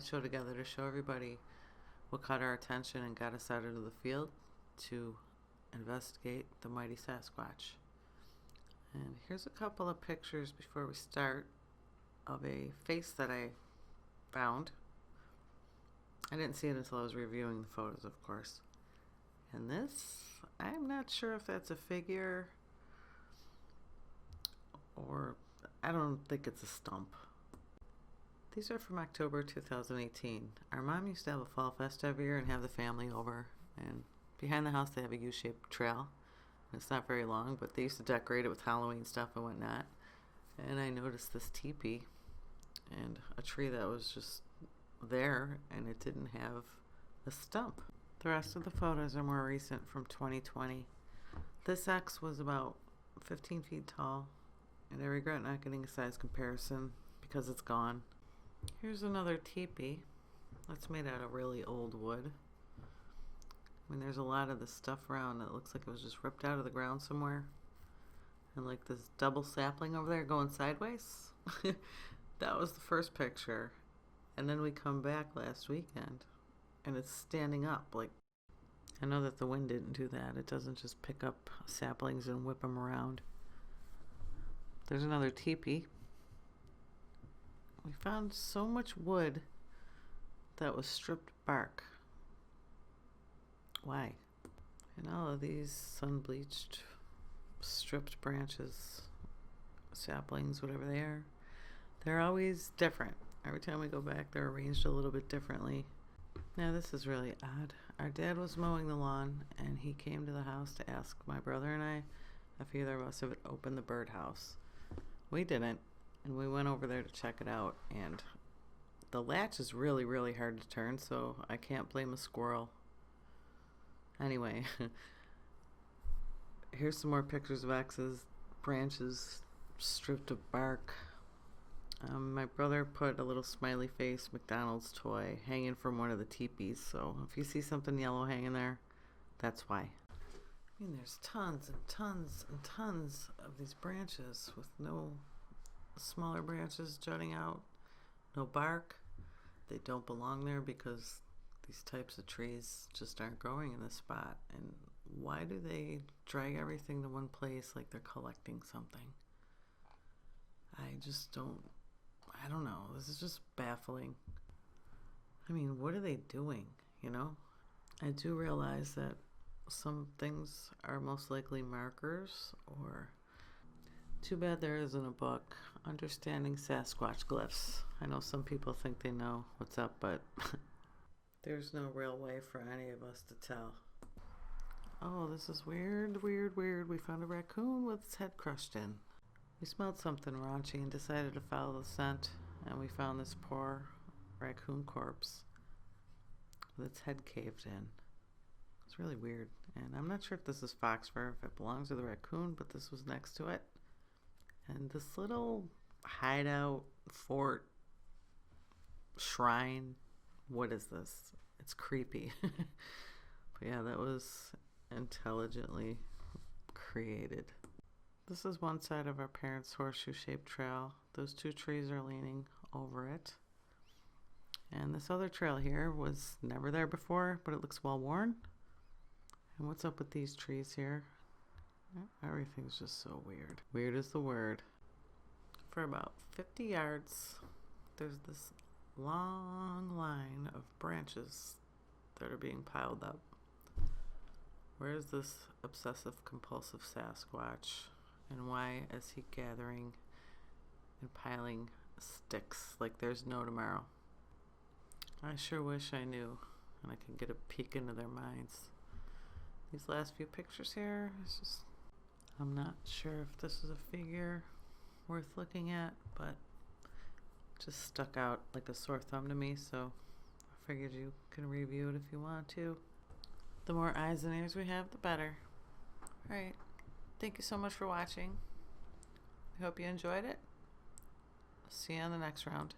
slideshow together to show everybody what caught our attention and got us out into the field to investigate the mighty Sasquatch. And here's a couple of pictures before we start of a face that I found. I didn't see it until I was reviewing the photos, of course. And this, I'm not sure if that's a figure or I don't think it's a stump. These are from October 2018. Our mom used to have a fall fest every year and have the family over. And behind the house they have a U-shaped trail. It's not very long, but they used to decorate it with Halloween stuff and whatnot. And I noticed this teepee and a tree that was just there, and it didn't have a stump. The rest of the photos are more recent, from 2020. This X was about 15 feet tall, and I regret not getting a size comparison because it's gone. Here's another teepee that's made out of really old wood. I mean, there's a lot of this stuff around that looks like it was just ripped out of the ground somewhere. And like this double sapling over there going sideways. That was the first picture. And then we come back last weekend and it's standing up. Like, I know that the wind didn't do that. It doesn't just pick up saplings and whip them around. There's another teepee. We found so much wood that was stripped bark. Why? And all of these sun-bleached, stripped branches, saplings, whatever they are, they're always different. Every time we go back, they're arranged a little bit differently. Now, this is really odd. Our dad was mowing the lawn, and he came to the house to ask my brother and I if either of us had opened the birdhouse. We didn't, and we went over there to check it out, and the latch is really, really hard to turn, so I can't blame a squirrel. Anyway, here's some more pictures of X's, branches stripped of bark. My brother put a little smiley face McDonald's toy hanging from one of the teepees, so if you see something yellow hanging there, that's why. I mean, there's tons and tons and tons of these branches with no smaller branches jutting out, no bark. They don't belong there because these types of trees just aren't growing in this spot. And why do they drag everything to one place like they're collecting something? I don't know. This is just baffling. I mean, what are they doing, you know? I do realize that some things are most likely markers, or too bad there isn't a book, Understanding Sasquatch Glyphs. I know some people think they know what's up, but there's no real way for any of us to tell. Oh, this is weird. We found a raccoon with its head crushed in. We smelled something raunchy and decided to follow the scent, and we found this poor raccoon corpse with its head caved in. It's really weird, and I'm not sure if this is fox fur, if it belongs to the raccoon, but this was next to it. And this little hideout, fort, shrine, what is this? It's creepy. But yeah, that was intelligently created. This is one side of our parents' horseshoe-shaped trail. Those two trees are leaning over it. And this other trail here was never there before, but it looks well worn. And what's up with these trees here? Everything's just so weird. Weird is the word. For about 50 yards, there's this long line of branches that are being piled up. Where is this obsessive compulsive Sasquatch? And why is he gathering and piling sticks like there's no tomorrow? I sure wish I knew and I could get a peek into their minds. These last few pictures here, it's just, I'm not sure if this is a figure worth looking at, but it just stuck out like a sore thumb to me, so I figured you can review it if you want to. The more eyes and ears we have, the better. Alright, thank you so much for watching. I hope you enjoyed it. See you on the next round.